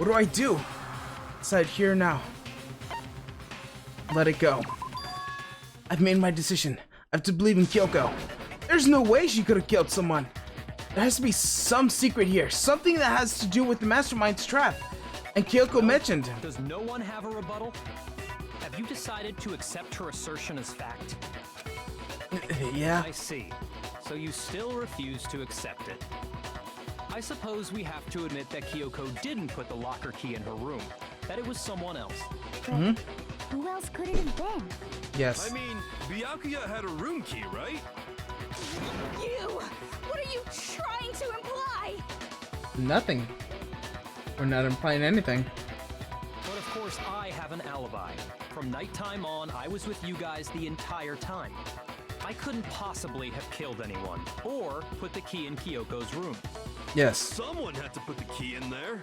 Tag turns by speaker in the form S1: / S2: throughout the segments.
S1: What do I do? Decide here now. Let it go. I've made my decision. I have to believe in Kyoko. There's no way she could have killed someone. There has to be some secret here. Something that has to do with the mastermind's trap. And Kyoko mentioned.
S2: Does no one have a rebuttal? Have you decided to accept her assertion as fact?
S1: Yeah.
S2: I see. So you still refuse to accept it. I suppose we have to admit that Kyoko didn't put the locker key in her room. That it was someone else.
S3: But who else could it have been?
S1: Yes.
S4: I mean, Byakuya had a room key, right?
S3: You! What are you trying to imply?
S1: Nothing. We're not implying anything.
S2: But of course, I have an alibi. From nighttime on, I was with you guys the entire time. I couldn't possibly have killed anyone, or put the key in Kyoko's room.
S1: Yes.
S4: Someone had to put the key in there.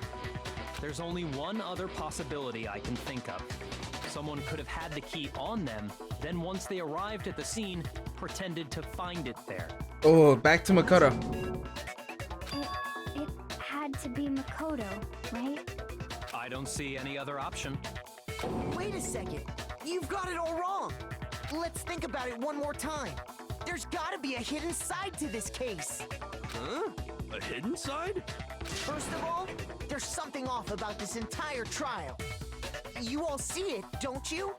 S2: There's only one other possibility I can think of. Someone could have had the key on them, then once they arrived at the scene, pretended to find it there.
S1: Oh, back to Makoto.
S3: It had to be Makoto, right?
S2: I don't see any other option.
S5: Wait a second. You've got it all wrong. Let's think about it one more time. There's gotta be a hidden side to this case.
S4: Huh? A hidden side?
S5: First of all, there's something off about this entire trial. You all see it, don't you?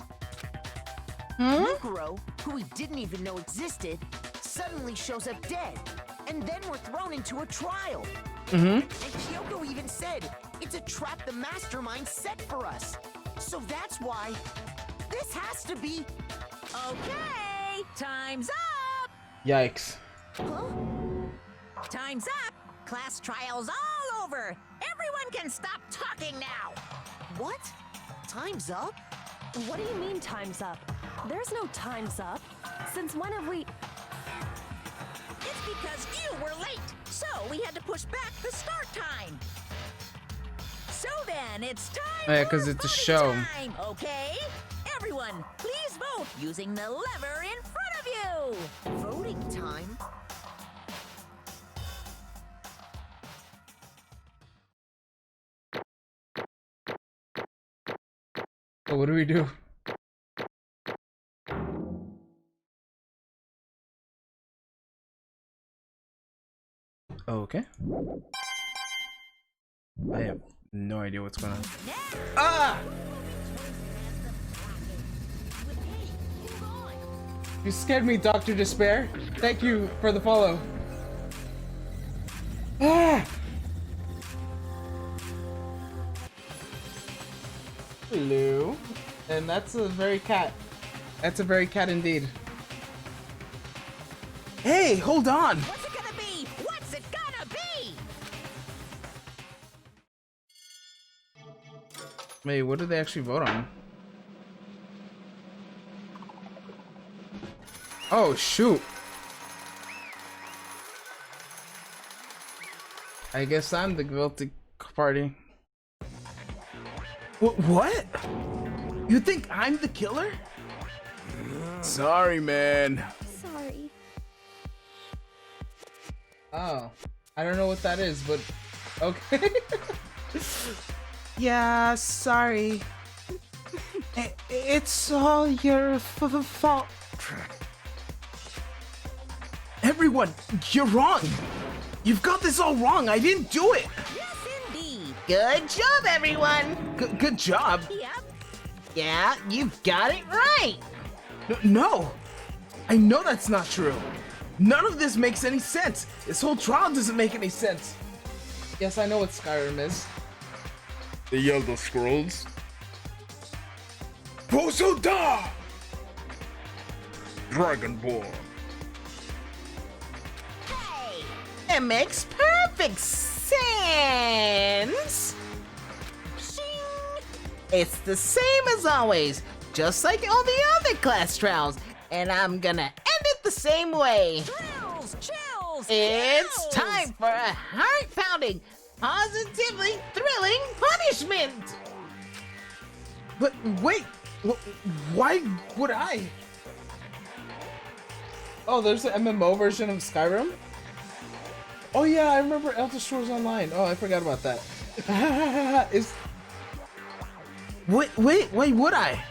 S5: Mukuro, who we didn't even know existed, suddenly shows up dead. And then we're thrown into a trial. And Kyoko even said, it's a trap the mastermind set for us. So that's why this has to be...
S6: Okay, time's up!
S1: Yikes.
S5: Huh?
S6: Time's up! Class trial's all over! Everyone can stop talking now!
S5: What? Time's up?
S7: What do you mean time's up? There's no time's up. Since when have we...
S6: It's because you were late, so we had to push back the start time. So then, it's time
S1: Oh, yeah,
S6: for
S1: 'cause it's a
S6: voting
S1: show.
S6: time, okay? Everyone, please vote using the lever in front of you!
S5: Voting time?
S1: So what do we do? Okay. I have no idea what's going on. Ah! You scared me, Dr. Despair. Thank you for the follow. Ah! Hello. And that's a very cat. That's a very cat indeed. Hey, hold on.
S6: What's it gonna be? What's it gonna be?
S1: Wait, what did they actually vote on? Oh, shoot. I guess I'm the guilty party. What? You think I'm the killer? Sorry, man.
S3: Sorry.
S1: Oh, I don't know what that is, but okay. Yeah, sorry. It's all your fault. Everyone, you're wrong. You've got this all wrong. I didn't do it.
S6: Yes, indeed.
S5: Good job, everyone!
S1: Good job.
S6: Yep.
S5: Yeah, you got it right!
S1: No, I know that's not true. None of this makes any sense. This whole trial doesn't make any sense. Yes, I know what Skyrim is.
S4: The Elder Scrolls.
S1: Bosoda!
S4: Dragon Ball.
S6: Hey!
S5: It makes perfect sense! It's the same as always, just like all the other class trials, and I'm gonna end it the same way.
S6: Thrills! Chills!
S5: It's
S6: thrills!
S5: time for a heart-pounding, positively thrilling punishment!
S1: But wait, why would I? Oh, there's an MMO version of Skyrim? Oh yeah, I remember Elder Scrolls Online. Oh, I forgot about that. Why would I?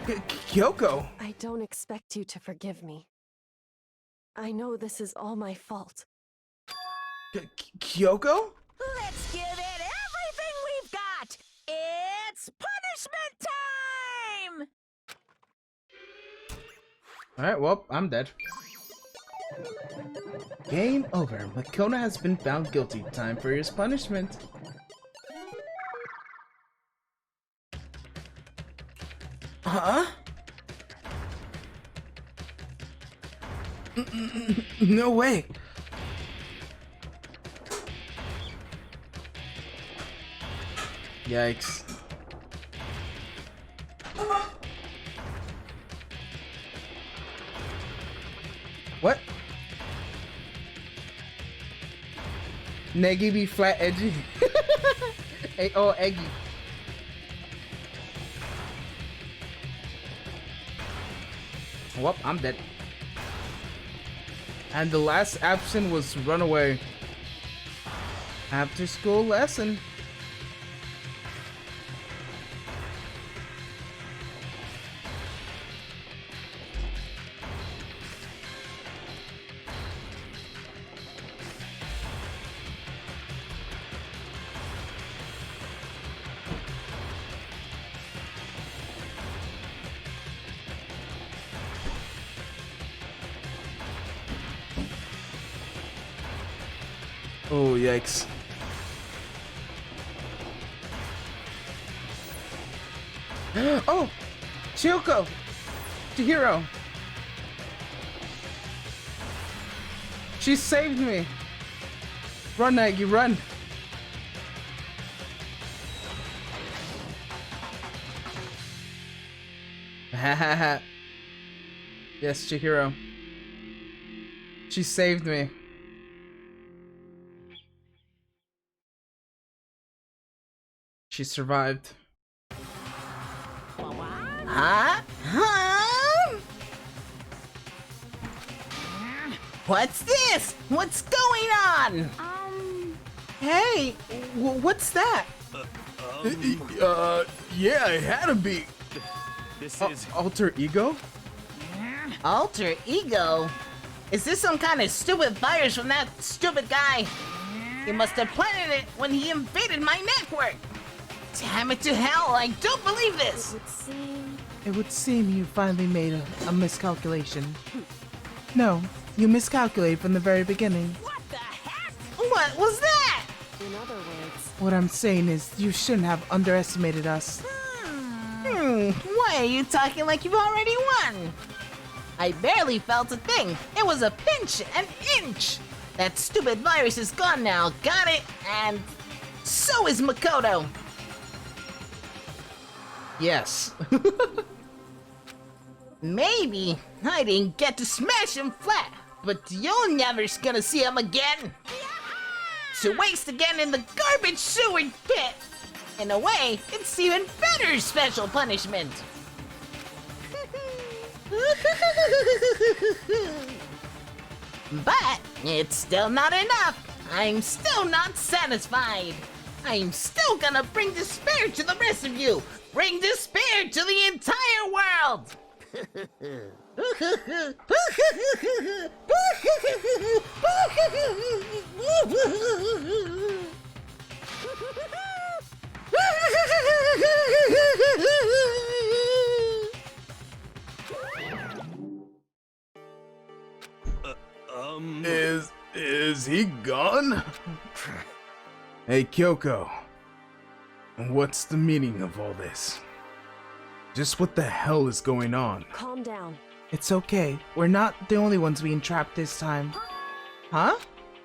S1: Kyoko.
S7: I don't expect you to forgive me. I know this is all my fault.
S1: Kyoko?
S6: Let's give it everything we've got! It's punishment time!
S1: Alright, well, I'm dead. Game over. Makoto has been found guilty. Time for his punishment. Huh? No way. Yikes. What? Neggy be flat edgy. Oh, eggy. Well, I'm dead. And the last absent was runaway. After school lesson. Oh, yikes. Oh! Chiyoko! Chihiro! She saved me! Run, Aggie, run! Hahaha. Yes, Chihiro. She saved me. She survived.
S5: Huh? Huh? What's this? What's going on?
S1: Hey, what's that?
S4: Yeah, it had to be.
S2: This is
S1: Alter ego?
S5: Alter ego? Is this some kind of stupid virus from that stupid guy? He must have planted it when he invaded my network. Damn it to hell, I don't believe this!
S1: It would seem you finally made a miscalculation. No, you miscalculated from the very beginning.
S6: What the heck?
S5: What was that?
S7: In other words,
S1: What I'm saying is, you shouldn't have underestimated us.
S5: Why are you talking like you've already won? I barely felt a thing. It was a pinch, an inch. That stupid virus is gone now, got it? And so is Makoto.
S1: Yes.
S5: Maybe I didn't get to smash him flat, but you're never gonna see him again. To waste again in the garbage sewer pit. In a way, it's even better special punishment. But it's still not enough. I'm still not satisfied. I'm still gonna bring despair to the rest of you. Bring despair to the entire world.
S4: Is he gone?
S1: Hey, Kyoko. What's the meaning of all this? Just what the hell is going on?
S7: calm down.
S1: It's okay. We're not the only ones being trapped this time. Huh?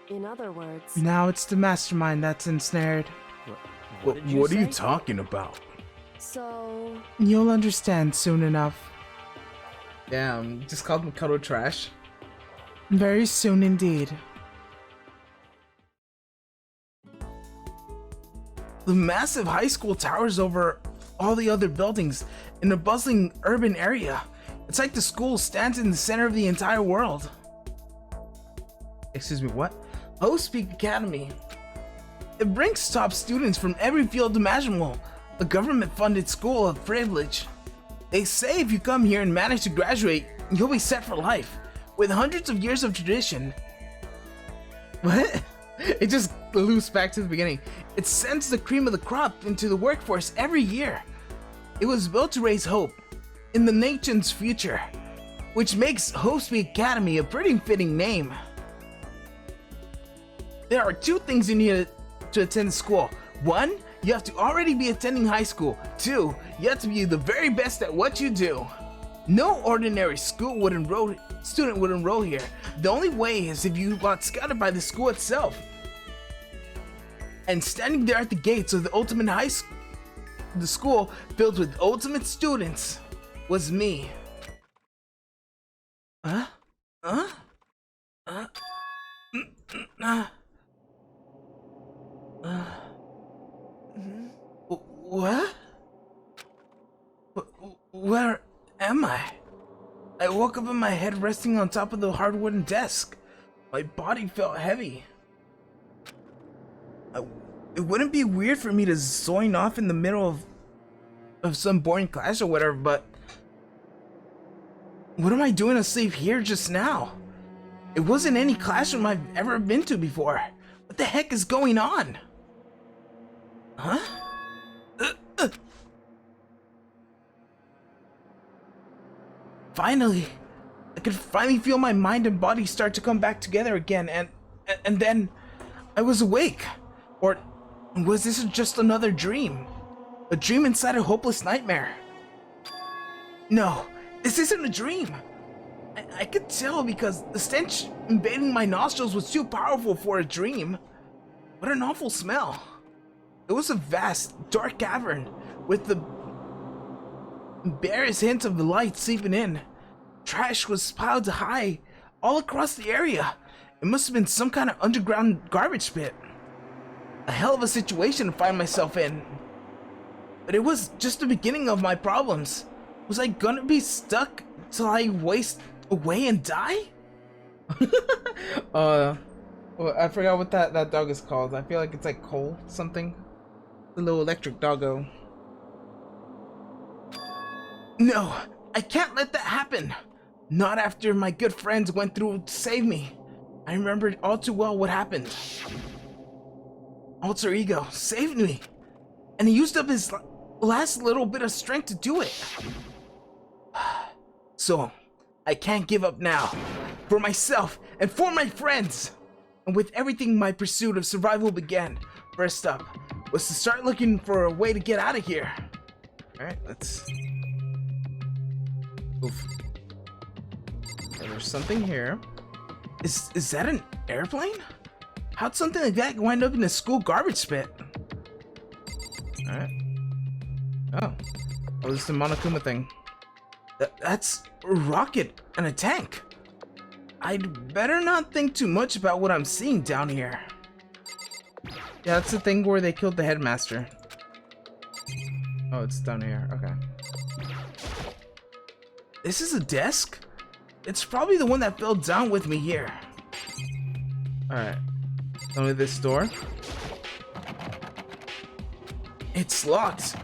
S7: In other words,
S1: Now it's the mastermind that's ensnared.
S2: what did you
S4: What are you
S2: say?
S4: talking about?
S7: so
S1: You'll understand soon enough. Damn, just called Makoto trash. Very soon indeed. The massive high school towers over all the other buildings in a bustling urban area. It's like the school stands in the center of the entire world. Excuse me, what? Host Peak Academy. It brings top students from every field imaginable. a government-funded school of privilege. They say if you come here and manage to graduate, you'll be set for life, with hundreds of years of tradition. What? It just loops back to the beginning. It sends the cream of the crop into the workforce every year. It was built to raise hope in the nation's future, which makes Hopesby Academy a pretty fitting name. There are two things you need to attend school. One, you have to already be attending high school. Two, you have to be the very best at what you do. No ordinary student would enroll here. The only way is if you got scouted by the school itself. And standing there at the gates of the ultimate the school filled with ultimate students was me. What? Where am I? I woke up with my head resting on top of the hard wooden desk. My body felt heavy. It wouldn't be weird for me to zoin off in the middle of some boring class or whatever, but what am I doing asleep here just now? It wasn't any classroom I've ever been to before. What the heck is going on? Huh? Finally, I could finally feel my mind and body start to come back together again, and then I was awake. Or was this just another dream? A dream inside a hopeless nightmare? No, this isn't a dream. I could tell because the stench invading my nostrils was too powerful for a dream. What an awful smell. It was a vast, dark cavern with the barest hint of the light seeping in. Trash was piled high all across the area. It must have been some kind of underground garbage pit. A hell of a situation to find myself in. But it was just the beginning of my problems. Was I gonna be stuck till I waste away and die? Well, I forgot what that dog is called. I feel like it's like Cole something. The little electric doggo. No, I can't let that happen. Not after my good friends went through to save me. I remembered all too well what happened. Alter Ego saved me, and he used up his last little bit of strength to do it. So, I can't give up now. For myself and for my friends. And with everything my pursuit of survival began, first up was to start looking for a way to get out of here. Alright, let's... Oof. Okay, there's something here. Is that an airplane? How'd something like that wind up in a school garbage pit? Alright. Oh, this is the Monokuma thing. That's a rocket and a tank. I'd better not think too much about what I'm seeing down here. Yeah, that's the thing where they killed the headmaster. Oh, it's down here. Okay. This is a desk? It's probably the one that fell down with me here. Alright. Only this door. It's locked.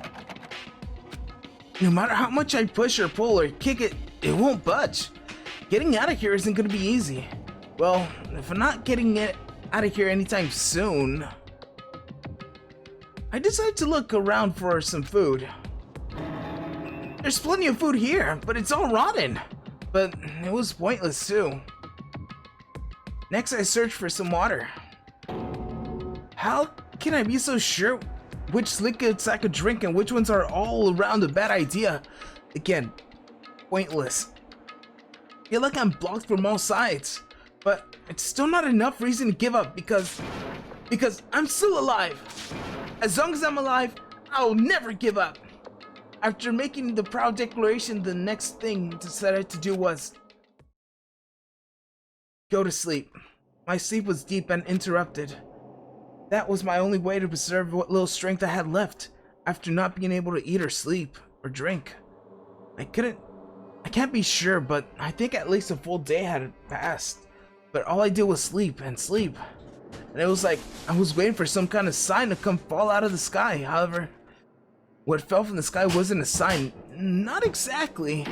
S1: No matter how much I push or pull or kick it, it won't budge. Getting out of here isn't gonna be easy. Well, if I'm not getting it out of here anytime soon, I decided to look around for some food. There's plenty of food here, but it's all rotten. But it was pointless too. Next, I searched for some water. How can I be so sure which liquids I could drink and which ones are all around a bad idea? Again, pointless. I feel like I'm blocked from all sides, but it's still not enough reason to give up because I'm still alive. As long as I'm alive, I'll never give up. After making the proud declaration, the next thing decided to do was go to sleep. My sleep was deep and interrupted. That was my only way to preserve what little strength I had left after not being able to eat or sleep or drink. I can't be sure, but I think at least a full day had passed. But all I did was sleep and sleep. And it was like I was waiting for some kind of sign to come fall out of the sky. However, What fell from the sky wasn't a sign. Not exactly.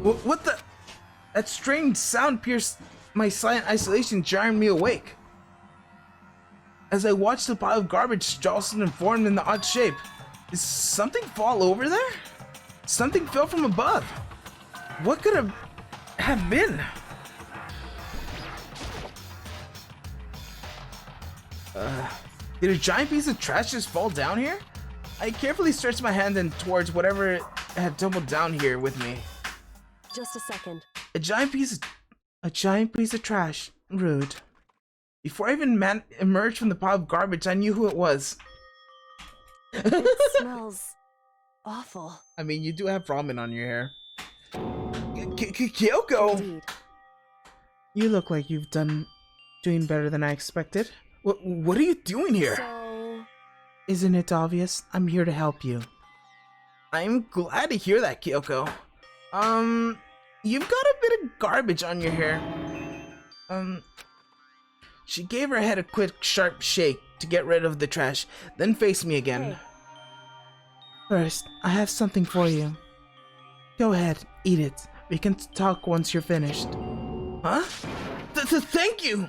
S1: What the? That strange sound pierced my silent isolation, jarring me awake. As I watched the pile of garbage jostled and formed in the odd shape. Did something fall over there? Something fell from above. What could have been? Did a giant piece of trash just fall down here? I carefully stretched my hand in towards whatever had tumbled down here with me.
S7: Just a second.
S1: A giant piece of trash. Rude. Before I even emerged from the pile of garbage, I knew who it was.
S7: It smells awful.
S1: I mean, you do have ramen on your hair. Kyoko!
S7: Indeed.
S1: You look like you've doing better than I expected. What are you doing here?
S7: So,
S1: Isn't it obvious? I'm here to help you. I'm glad to hear that, Kyoko. You've got a bit of garbage on your hair. She gave her head a quick, sharp shake to get rid of the trash, then faced me again.
S7: Hey.
S1: First, I have something for you. Go ahead, eat it. We can talk once you're finished. Huh? Thank you!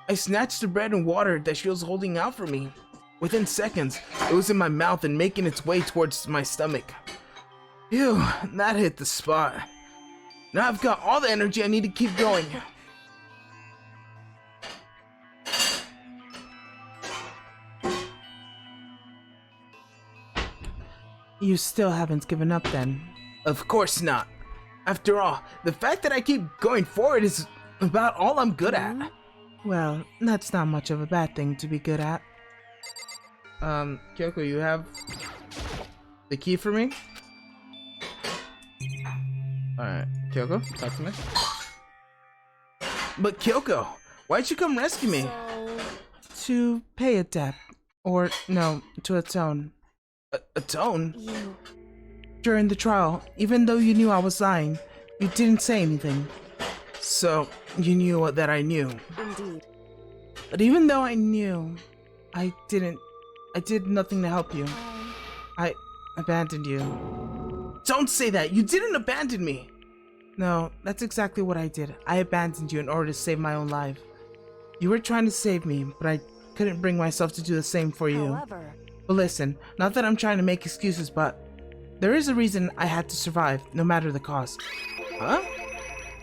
S1: I snatched the bread and water that she was holding out for me. Within seconds, it was in my mouth and making its way towards my stomach. Phew, that hit the spot. Now I've got all the energy I need to keep going. You still haven't given up then? Of course not. After all, the fact that I keep going forward is about all I'm good at. Well, that's not much of a bad thing to be good at. Kyoko, you have the key for me? Alright, Kyoko, talk to me. But Kyoko, why'd you come rescue me? To pay a debt. Or, no, to atone. Atone?
S7: you.
S1: During the trial, even though you knew I was lying, you didn't say anything. So, you knew that I knew.
S7: Indeed.
S1: But even though I knew, I did nothing to help you. I abandoned you. Don't say that! You didn't abandon me! No, that's exactly what I did. I abandoned you in order to save my own life. You were trying to save me, but I couldn't bring myself to do the same for you.
S7: However,
S1: But listen, not that I'm trying to make excuses, but there is a reason I had to survive, no matter the cost. Huh?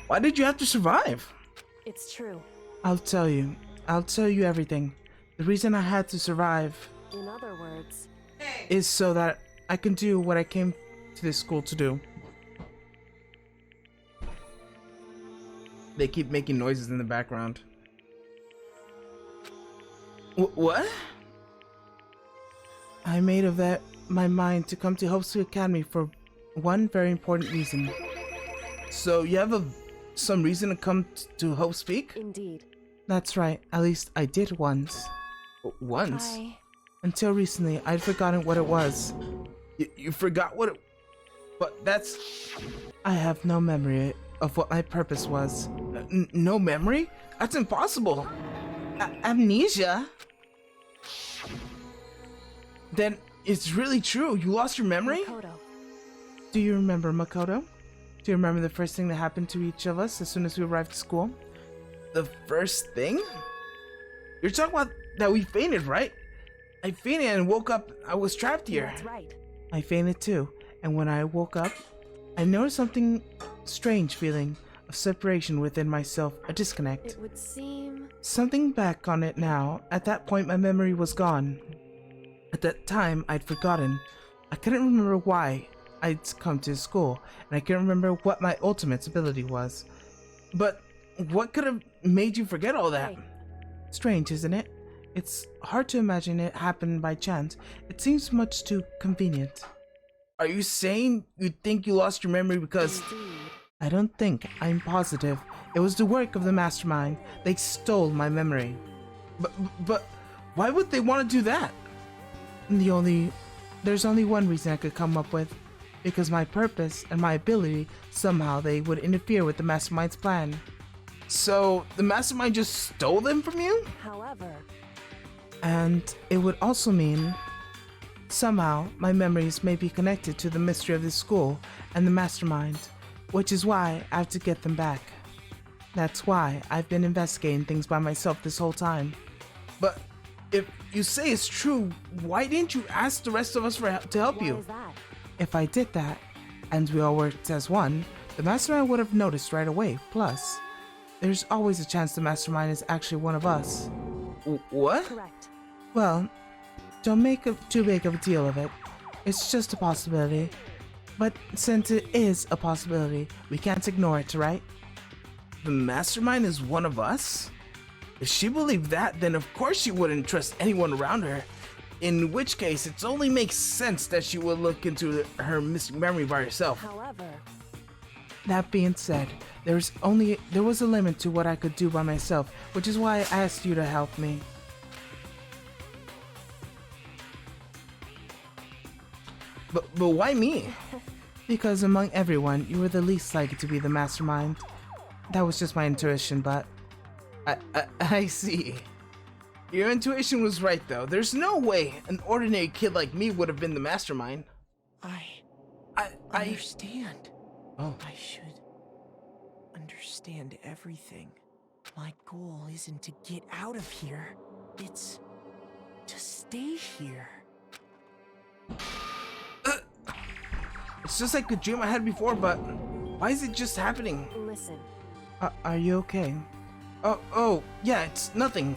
S1: Why did you have to survive?
S7: it's true.
S1: I'll tell you. I'll tell you everything. The reason I had to survive
S7: In other words,
S1: is so that I can do what I came to this school to do. They keep making noises in the background. What? I made of that my mind to come to Hope Sweet Academy for one very important reason. So you have some reason to come to Hope Speak?
S7: indeed.
S1: That's right. At least I did once. Once? Until recently, I'd forgotten what it was. You forgot what it... But that's... I have no memory of what my purpose was. No memory? That's impossible. Amnesia? Then it's really true. You lost your memory?
S7: Makoto.
S1: Do you remember, Makoto? Do you remember the first thing that happened to each of us as soon as we arrived at school? The first thing? You're talking about that we fainted, right? I fainted and woke up. I was trapped here.
S7: That's right.
S1: I fainted too, and when I woke up, I noticed something strange feeling of separation within myself, a disconnect.
S7: It would seem.
S1: Something back on it now. At that point, my memory was gone. At that time, I'd forgotten. I couldn't remember why I'd come to school, and I couldn't remember what my ultimate ability was. But what could have made you forget all that?
S7: Hey.
S1: Strange, isn't it? It's hard to imagine it happened by chance. It seems much too convenient. Are you saying you think you lost your memory because...
S7: Indeed.
S1: I don't think. I'm positive. It was the work of the mastermind. They stole my memory. But why would they want to do that? There's only one reason I could come up with. Because my purpose and my ability, somehow they would interfere with the mastermind's plan. So, the mastermind just stole them from you?
S7: However,
S1: And it would also mean somehow my memories may be connected to the mystery of this school and the mastermind, which is why I have to get them back. That's why I've been investigating things by myself this whole time.
S4: But if you say it's true, why didn't you ask the rest of us to help
S7: Why
S4: you?
S7: is that?
S1: If I did that, and we all worked as one, the mastermind would have noticed right away. Plus, there's always a chance the mastermind is actually one of us.
S4: What?
S7: Correct.
S1: Well, don't make too big of a deal of it. It's just a possibility. But since it is a possibility, we can't ignore it, right?
S4: The mastermind is one of us? If she believed that, then of course she wouldn't trust anyone around her. In which case, it only makes sense that she would look into her missing memory by herself.
S7: However,
S1: That being said, there was a limit to what I could do by myself, which is why I asked you to help me.
S4: But why me?
S1: Because among everyone, you were the least likely to be the mastermind. That was just my intuition, but
S4: I see. Your intuition was right though. There's no way an ordinary kid like me would have been the mastermind.
S5: I
S4: I
S5: understand.
S4: Oh.
S5: I should understand everything. My goal isn't to get out of here. It's to stay here.
S4: It's just like a dream I had before, but why is it just happening?
S7: listen.
S1: are you okay?
S4: Oh, yeah, it's nothing.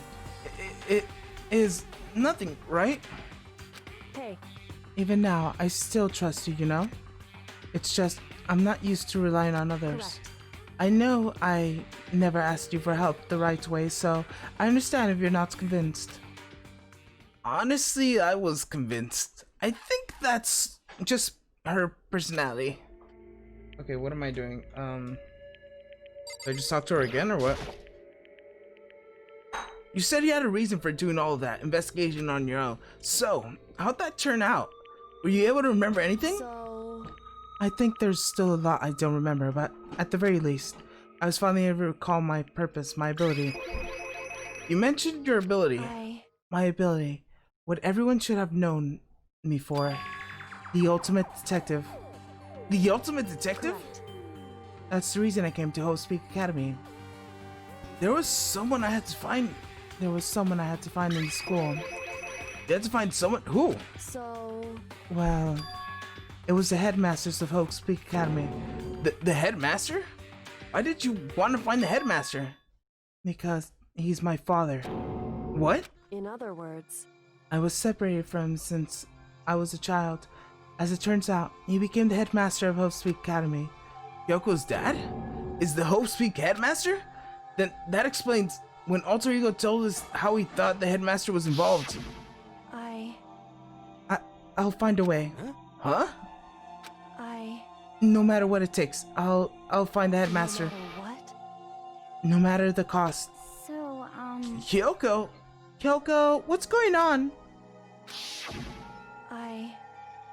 S4: It is nothing, right?
S7: Hey,
S1: Even now, I still trust you, you know? It's just, I'm not used to relying on others.
S7: correct.
S1: I know I never asked you for help the right way, so I understand if you're not convinced.
S4: Honestly, I was convinced. I think that's just her personality. Okay, what am I doing? Did I just talk to her again, or what? You said you had a reason for doing all of that investigation on your own. So, how'd that turn out? Were you able to remember anything?
S7: So,
S1: I think there's still a lot I don't remember, but at the very least, I was finally able to recall my purpose, my ability.
S4: You mentioned your ability.
S1: My ability. What everyone should have known me for. The ultimate detective.
S4: The ultimate detective?
S7: correct.
S1: That's the reason I came to Hope Speak Academy.
S4: There was someone I had to find.
S1: There was someone I had to find in the school.
S4: You had to find someone? Who?
S7: So,
S1: Well, it was the headmasters of Hope Speak Academy.
S4: The headmaster? Why did you want to find the headmaster?
S1: Because he's my father.
S4: What?
S7: in other words,
S1: I was separated from him since I was a child. As it turns out, he became the headmaster of Hope Speak Academy.
S4: Kyoko's dad? Is the Hope Speak headmaster? Then that explains when Alter Ego told us how he thought the headmaster was involved.
S1: I'll find a way.
S4: Huh?
S1: No matter what it takes, I'll find the headmaster.
S7: no matter what?
S1: No matter the cost.
S3: So,
S4: Kyoko?
S1: Kyoko, what's going on?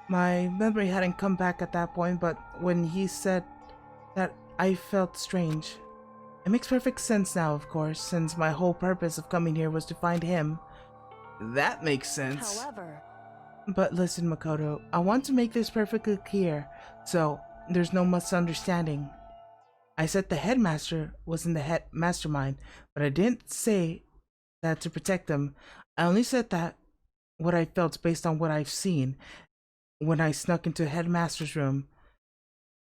S1: My memory hadn't come back at that point, but when he said that, I felt strange. It makes perfect sense now, of course, since my whole purpose of coming here was to find him.
S4: That makes sense.
S7: However,
S1: But listen, Makoto, I want to make this perfectly clear, so there's no misunderstanding. I said the headmaster was in the head mastermind, but I didn't say that to protect them. I only said that what I felt based on what I've seen when I snuck into headmaster's room.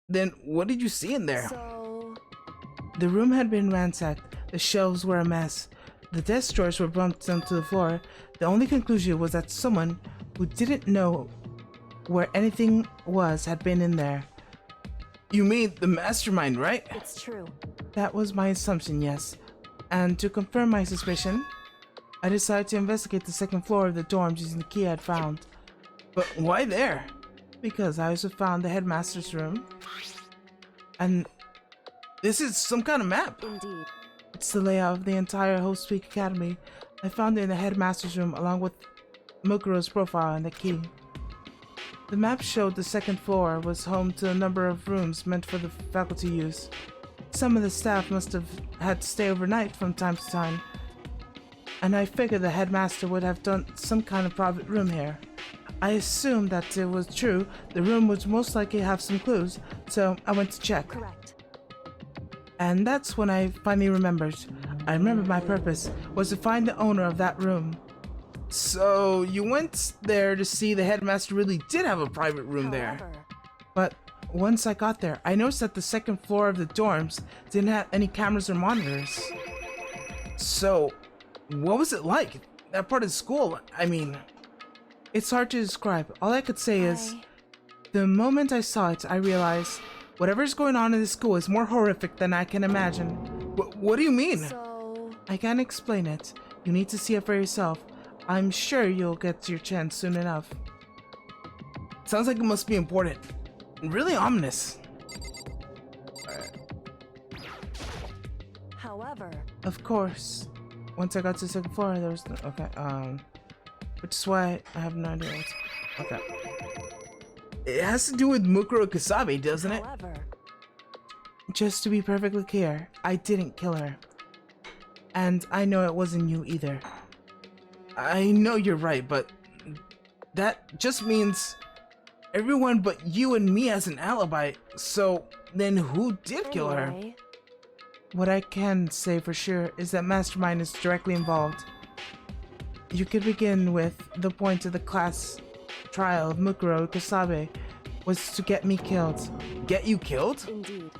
S4: Then what did you see in there?
S7: so,
S1: The room had been ransacked, the shelves were a mess, the desk drawers were bumped onto the floor. The only conclusion was that someone who didn't know where anything was had been in there.
S4: You mean the mastermind, right?
S7: it's true.
S1: That was my assumption, yes. And to confirm my suspicion, I decided to investigate the second floor of the dorms using the key I'd found.
S4: But why there?
S1: Because I also found the headmaster's room. And
S4: This is some kind of map.
S7: Indeed.
S1: it's the layout of the entire Hope Speak Academy. I found it in the headmaster's room along with Mokuro's profile and the key. The map showed the second floor was home to a number of rooms meant for the faculty use. Some of the staff must have had to stay overnight from time to time.
S4: and I figured the headmaster would have done some kind of private room here. I assumed that it was true. The room would most likely have some clues, so I went to check.
S7: Correct.
S4: And that's when I finally remembered. I remembered my purpose was to find the owner of that room.
S1: So you went there to see the headmaster really did have a private room there.
S7: However,
S4: But once I got there, I noticed that the second floor of the dorms didn't have any cameras or monitors.
S1: So, what was it like? That part of school, I mean...
S4: It's hard to describe. All I could say is, the moment I saw it, I realized whatever's going on in this school is more horrific than I can imagine.
S1: What do you mean?
S7: so
S4: I can't explain it. You need to see it for yourself. I'm sure you'll get your chance soon enough.
S1: Sounds like it must be important. Really ominous.
S7: however,
S4: Of course. Once I got to the second floor, there was no, okay, which is why I have no idea what's, okay.
S1: It has to do with Mukuro Kasabe, doesn't it?
S7: however,
S4: Just to be perfectly clear, I didn't kill her. And I know it wasn't you either.
S1: I know you're right, but that just means everyone but you and me has an alibi. So then who did kill her?
S7: anyway,
S4: What I can say for sure is that Mastermind is directly involved. You could begin with the point of the class trial of Mukuro Kasabe was to get me killed.
S1: Get you killed?
S7: indeed.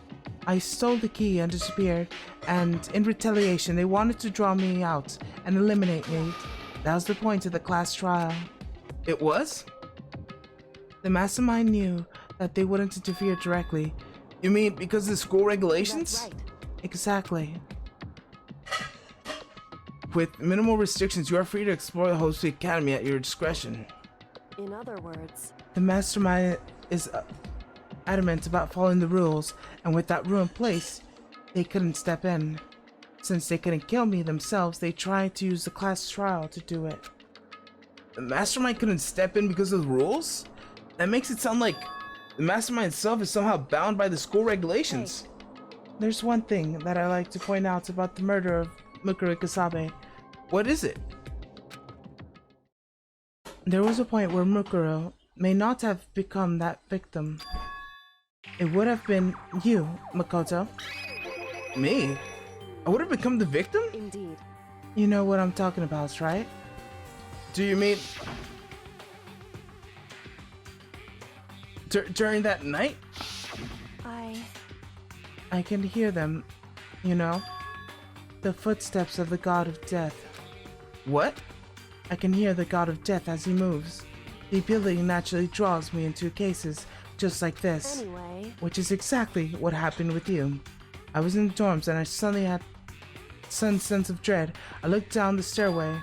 S4: I stole the key and disappeared, and in retaliation they wanted to draw me out and eliminate me. That was the point of the class trial.
S1: It was?
S4: The Mastermind knew that they wouldn't interfere directly.
S1: You mean because of the school regulations?
S7: That's right.
S4: Exactly.
S1: With minimal restrictions, you are free to explore the whole academy at your discretion.
S7: In other words,
S4: The Mastermind is adamant about following the rules, and with that rule in place, they couldn't step in. Since they couldn't kill me themselves, they tried to use the class trial to do it.
S1: The mastermind couldn't step in because of the rules? That makes it sound like the mastermind itself is somehow bound by the school regulations.
S4: There's one thing that I like to point out about the murder of Mukuro Kasabe.
S1: What is it?
S4: There was a point where Mukuro may not have become that victim. It would have been you, Makoto.
S1: Me? I would have become the victim?
S7: indeed.
S4: You know what I'm talking about, right?
S1: Do you mean... during that night?
S4: I can hear them, you know? The footsteps of the god of death.
S1: What?
S4: I can hear the god of death as he moves. The ability naturally draws me into cases just like this,
S7: Anyway,
S4: which is exactly what happened with you. I was in the dorms and I suddenly had some sense of dread. I looked down the stairway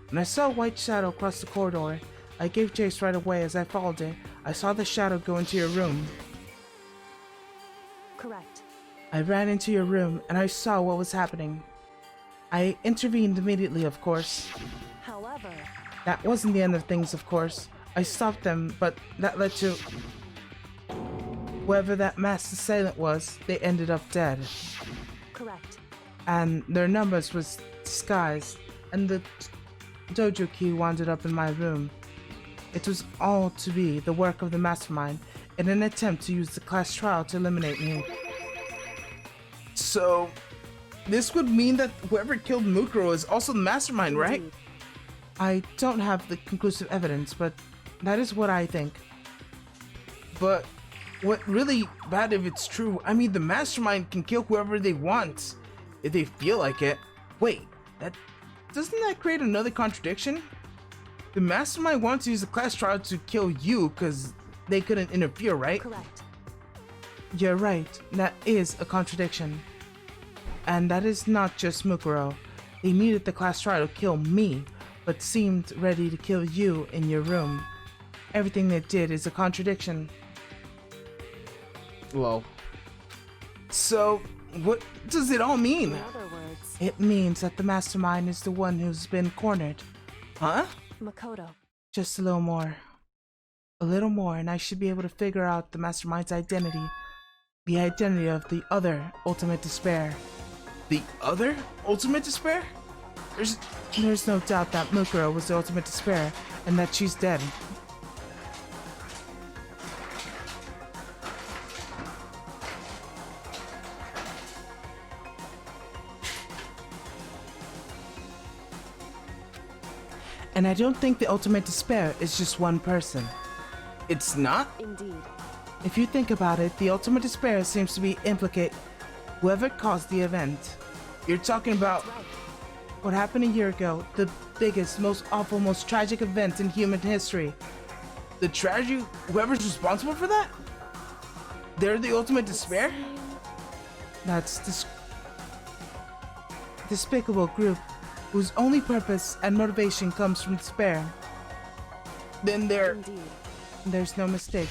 S4: and I saw a white shadow across the corridor. I gave chase right away. As I followed it, I saw the shadow go into your room.
S7: correct.
S4: I ran into your room and I saw what was happening. I intervened immediately, of course.
S7: However,
S4: That wasn't the end of things, of course. I stopped them, but that led to... Whoever that masked assailant was, they ended up dead.
S7: correct.
S4: And their numbers was disguised, and the dojo key wound up in my room. It was all to be the work of the mastermind in an attempt to use the class trial to eliminate me.
S1: So... this would mean that whoever killed Mukuro is also the mastermind, right?
S7: Indeed.
S4: I don't have the conclusive evidence, but that is what I think.
S1: But what really bad if it's true? I mean, the mastermind can kill whoever they want if they feel like it. Wait, doesn't that create another contradiction? The mastermind wants to use the class trial to kill you because they couldn't interfere, right?
S7: Correct.
S4: You're right, that is a contradiction. And that is not just Mukuro. They needed the class trial to kill me, but seemed ready to kill you in your room. Everything they did is a contradiction.
S1: Whoa. So, what does it all mean?
S7: In other words,
S4: It means that the mastermind is the one who's been cornered.
S1: Huh?
S7: Makoto.
S4: Just a little more. A little more, and I should be able to figure out the mastermind's identity. The identity of the other ultimate despair.
S1: The other ultimate despair? There's no doubt that Mukuro was the ultimate despair, and that she's dead. And I don't think the ultimate despair is just one person.
S4: It's not?
S7: Indeed.
S1: If you think about it, the ultimate despair seems to be implicate whoever caused the event.
S4: You're talking about...
S1: What happened a year ago, the biggest, most awful, most tragic event in human history.
S4: The tragedy? Whoever's responsible for that? They're the ultimate despair?
S1: That's despicable group whose only purpose and motivation comes from despair.
S4: Then they're...
S7: Indeed.
S1: There's no mistake.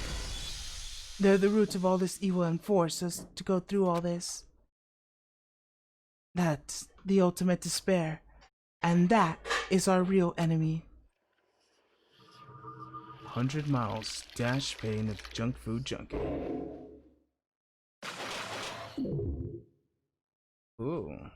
S1: They're the root of all this evil and force us to go through all this. That's the ultimate despair. And that is our real enemy.
S4: 100 miles, dash pain of junk food junkie. Ooh.